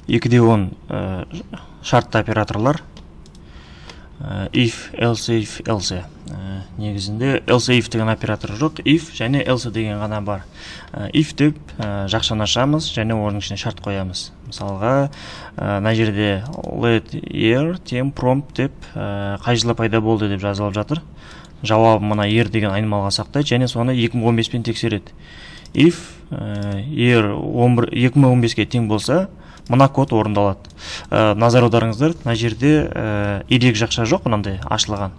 2-10 шартты операторлар. If, else. Негізінде else if деген оператор жоқ, if және else деген ғана бар. If деп жақшаны ашамыз және оның ішіне шарт қоямыз. Мысалға, мына жерде let er тем prompt деп қай жылы пайда болды деп жазылып жатыр. Жауабы мына er деген айнымалға сақтайды және соны 2015 пен тексереді. If er 2015-ке тең болса, мына код орындалады. Назар аударыңыздар, мына жерде ирек жақша жоқ, мынандай ашылған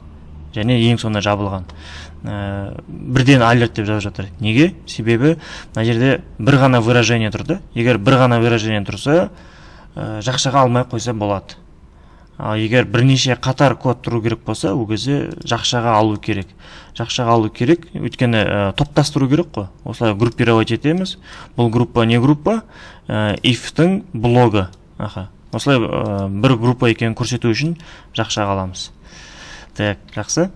және ең соңында жабылған. Бірден алерт деп жазып жатыр. Неге? Себебі мына жерде бір ғана выражение тұрды. Егер бір ғана выражение тұрса, жақшаға алмай қойса болады. Ал егер бірнеше қатар код тұру керек болса, ол кезде жақшаға алу керек. Жақшаға алу керек, өйткені топтастыру керек қой. Осылай группировать етеміз. Бұл группа не группа? If-тің блогы. Осылай бір группа екенін көрсету үшін жақшаға аламыз. Так, жақсы.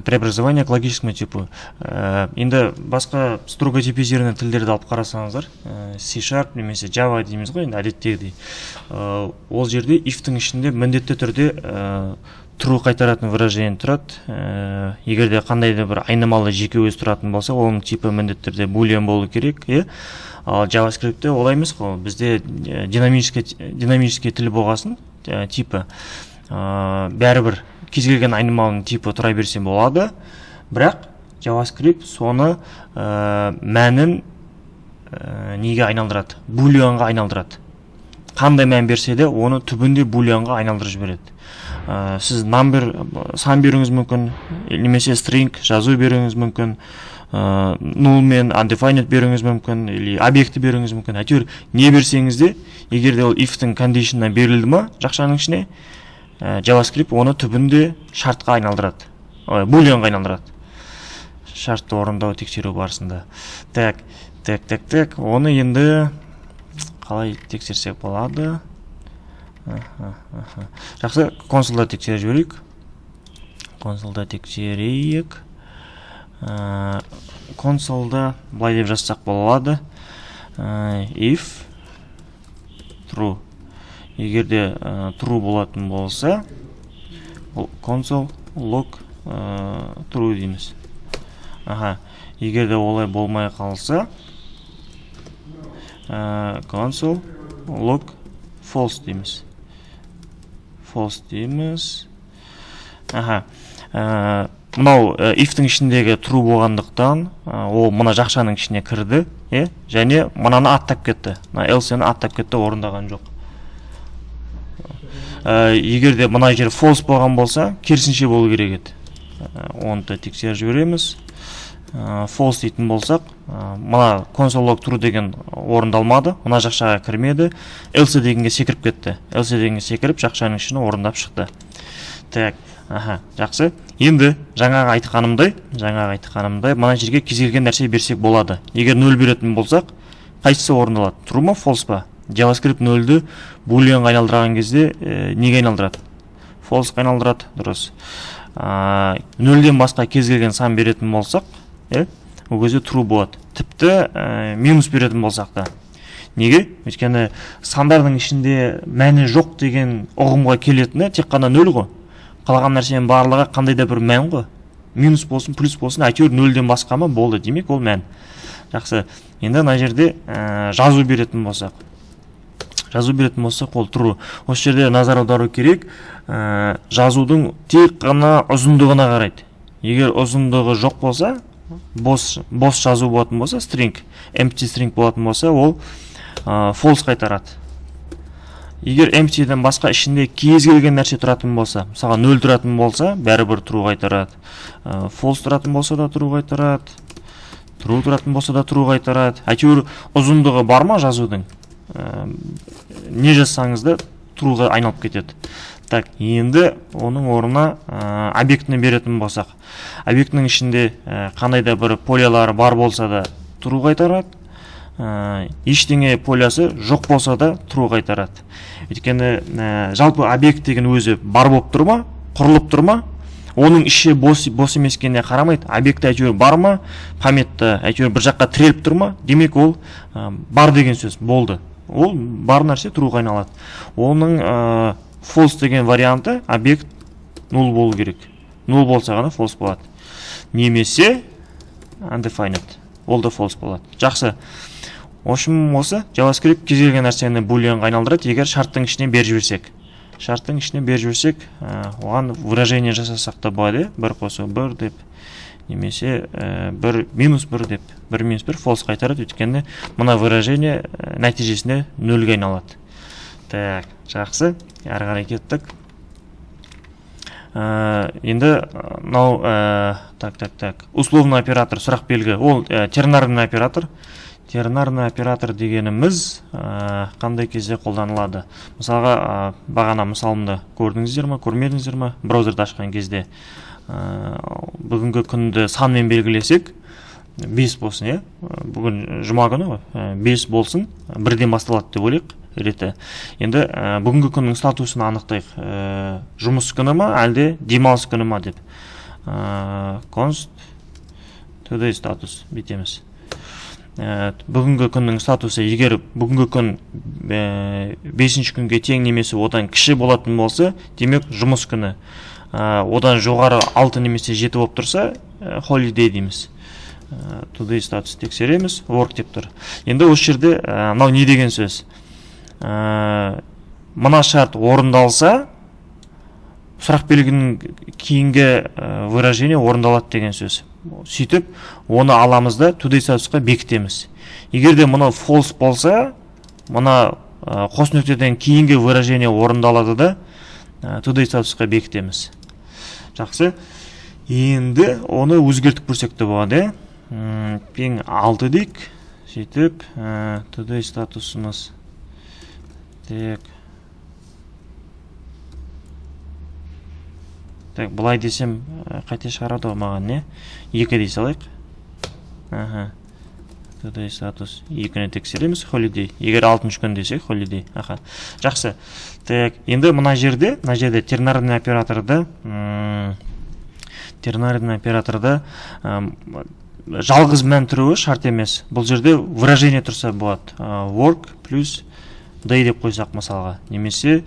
Преобразование к логическому типу. Енді басқа строго типизированный тілдерді алып қарасаңыздар, C# немесе Java дейміз ғой, енді әдеттегідей. Ол жерде if-тің ішінде міндетті түрде true қайтаратын выражение тұрады. Егерде қандай да бір айнымалы жеке өз тұратын болса, оның типі міндетті түрде boolean болу керек. Ал JavaScript-те олай емес қой, бізде динамический тіл болғасын, типі бәрібір кез келген айнымалының типі тұра берсе болады, бірақ JavaScript соны мәнін неге айналдырады? Booleanға айналдырады. Қандай мән берсе де, оны түбінде booleanға айналдырып жібереді. Сіз сан беруіңіз мүмкін, немесе string жазу беруіңіз мүмкін, null мен undefined беруіңіз мүмкін, или объекті беруіңіз мүмкін. Әйтеуір не берсеңіз де, егер де ол if-тің кондишнына берілді ма жақшаның ішіне, JavaScript оны түбінде шартқа айналдырады, booleanға айналдырады. Шартты орындау тексеру барысында. Так, оны енді қалай тексерсек болады? Жақсы, консолда тексеріп жіберейік. Консолда былай деп жазсақ болады. If true. Егерде true болатын болса, console log true дейміз. Егерде олай болмай қалса, console log false дейміз. Мынау if-тің ішіндегі true болғандықтан, ол мына жақшаның ішіне кірді, және мынаны аттап кетті. Else-ні аттап кетті, орындаған жоқ. Егерде мына жер false болған болса, керісінше болу керек еді. Оны да тексеріп жібереміз. False дейтін болсақ, мына console log true деген орындалмады, мына жақшаға кірмеді, else дегенге секіріп кетті. Else дегенге секіріп, жақшаның ішіне орындап шықты. Так, жақсы. Енді жаңағы айтқанымдай, мына жерге кез келген нәрсе берсек болады. Егер 0 беретін болсақ, қайсысы орындалады? True ма, false па? JavaScript 0-ді booleanға айналдырған кезде неге айналдырады? False айналдырады, дұрыс. 0-ден басқа кез келген сан беретін болсақ, ол кезде true болады. Тіпті минус беретін болсақ та. Неге? Өйткені сандардың ішінде мәні жоқ деген ұғымға келетіні тек қана 0 ғой. Қалаған нәрсенің барлығы қандай да бір мән ғой. Минус болсын, плюс болсын, әйтеуір 0-ден басқа ма болды, демек ол мән. Жақсы. Енді мына жерде жазу беретін болсақ, ол true. Осы жерде назар аудару керек, жазудың тек қана ұзындығына қарайды. Егер ұзындығы жоқ болса, бос жазу болатын болса, string, empty string болатын болса, ол false қайтарады. Егер empty-ден басқа ішінде кез келген нәрсе тұратын болса, мысалға 0 тұратын болса, бәрібір true қайтарады. False тұратын болса да true қайтарады. True тұратын болса да true қайтарады. Әйтеуір ұзындығы бар ма жазудың? Не жазсаңыз да trueға айналып кетеді. Так, енді оның орнына объектіні беретін болсақ, объектінің ішінде қандай да бір полялары бар болса да true қайтарады. Ештеңе полясы жоқ болса да true қайтарады. Өйткені жалпы объект деген өзі бар болып тұр ма, құрылып тұр ма, оның іші бос емескеніне қарамайды. Объекті әйтеуір бар ма, памятты әйтеуір бір жаққа тіреліп тұр ма, демек ол бар деген сөз болды. ол бар нәрсе trueға айналады. Оның false деген варианты объект 0 болу керек. 0 болса ғана false болады. Немесе undefined, ол да false болады. Жақсы. Ошым осы JavaScript кез келген нәрсені booleanға айналдырады, егер шарттың ішіне беріп жіберсек. Шарттың ішіне беріп жіберсек, оған выражение жасасақ та болады, 1 қосу 1 деп, немесе 1 минус 1 деп, 1 минус 1 false қайтарады, өйткені мына выражение нәтижесінде 0-ге айналады. Так, жақсы, ары қарай кеттік. Енді мынау так. Условный оператор, сұрақ белгі, ол тернарный оператор. Тернарный оператор дегеніміз қандай кезде қолданылады? Мысалға, бағана мысалымды көрдіңіздер ме, көрмедіңіздер ме? Браузерді ашқан кезде бүгінгі күнді санмен белгілесек, 5 болсын, бүгін жұма күні ғой, 5 болсын, 1-ден басталады деп ойлайық, реті. Енді бүгінгі күннің статусын анықтайық, жұмыс күні ма, әлде демалыс күні ма деп. Const today статус бетеміз. Бүгінгі күннің статусы, егер бүгінгі күн 5-ші күнге тең немесе одан кіші болатын болса, демек жұмыс күні. Одан жоғары 6 немесе 7 болып тұрса, holiday дейміз. Today статус тексереміз, work деп тұр. Енді осы жерде мынау не деген сөз? Мына шарт орындалса, сұрақ белгінің кейінгі выражение орындалады деген сөз. Сөйтіп, оны аламыз да today статусқа бекітеміз. Егер де мұны false болса, мұна қос нүктеден кейінгі выражение орындалады да today статусқа бекітеміз. Жақсы. Енді оны өзгертіп көрсек те болады. Пен 6 дейік. Сөйтіп, today статусымыз. Так, бұлай десем, қате шығарады ғой маған, не? 2 дей салайық. Today статус 2-ні тексереміз, holiday. Егер 6-ші күн десек, holiday. Жақсы. Так, енді мұна жерде тернарный операторда жалғыз мән тұруы шарт емес. Бұл жерде выражение тұрса болады. Work плюс day деп қойсақ мысалға. Немесе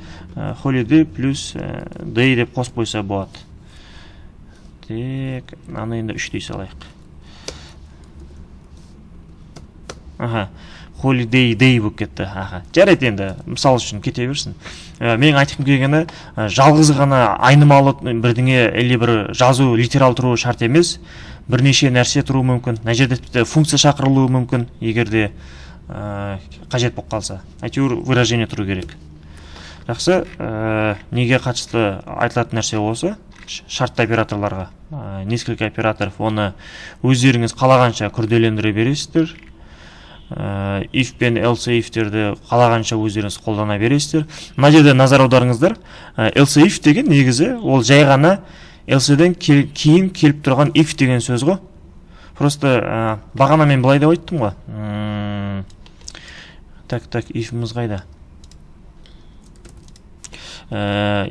holiday плюс day деп қосып қойса болады. Так, аны енді 3 дей салайық. Holiday day болып кетті. Жарайды енді, мысал үшін кете берсін. Мен айтқым келгені, жалғыз ғана айнымалы бірдеңе әлі бір жазу литерал тұруы шарт емес, бірнеше нәрсе тұруы мүмкін. Мына жерде функция шақырылуы мүмкін, егерде қажет болып қалса. Әйтеуір выражение тұру керек. Жақсы, неге қатысты айтылатын нәрсе осы? Шартты операторларға. Несколько операторов, оны өздеріңіз қалағанша күрделендіре бересіздер. If пен else ifтерді қалағанша өздеріңіз қолдана бересіздер. Мына жерде назар аударыңыздар. Else if деген негізі ол жай ғана else-ден кейін келіп тұрған if деген сөз ғой. Просто бағана мен былай деп айттым ғой. Так, if-іміз қайда?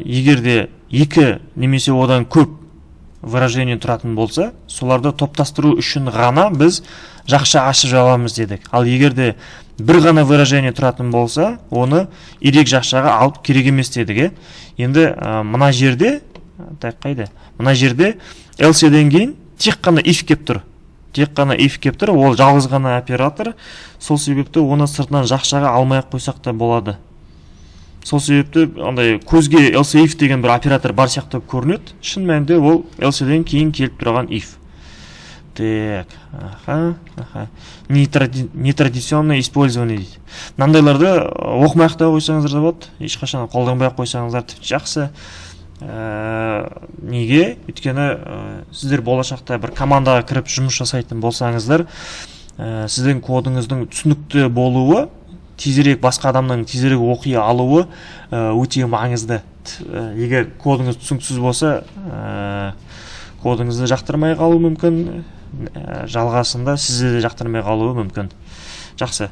Егерде 2 немесе одан көп выражение тұратын болса, соларды топтастыру үшін ғана біз жақша ашып жабамыз дедік. Ал егерде бір ғана выражение тұратын болса, оны ирек жақшаға алып керек емес дедік. Енді мына жерде, қайда? Мына жерде else-ден кейін тек қана if кеп тұр. Ол жалғыз ғана оператор. Сол себепті оны сыртынан жақшаға алмай-ақ қойсақ та болады. Сол себепті көзге else if деген бір оператор бар сияқты көрінеді. Шын мәнінде ол else-ден кейін келіп тұрған if. Так, нетрадиционное использование дейді. Мынандайларды оқымай-ақ та қойсаңыздар да болады, ешқашан қолданбай-ақ қойсаңыздар жақсы. Неге? Өйткені сіздер болашақта бір командаға кіріп жұмыс жасайтын болсаңыздар, сіздің кодыңыздың түсінікті болуы, тезірек басқа адамның тезірек оқи алуы өте маңызды. Егер кодыңыз түсініксіз болса, кодыңызды жақтырмай қалуы мүмкін, жалғасында сізді жақтырмай қалуы мүмкін. Жақсы.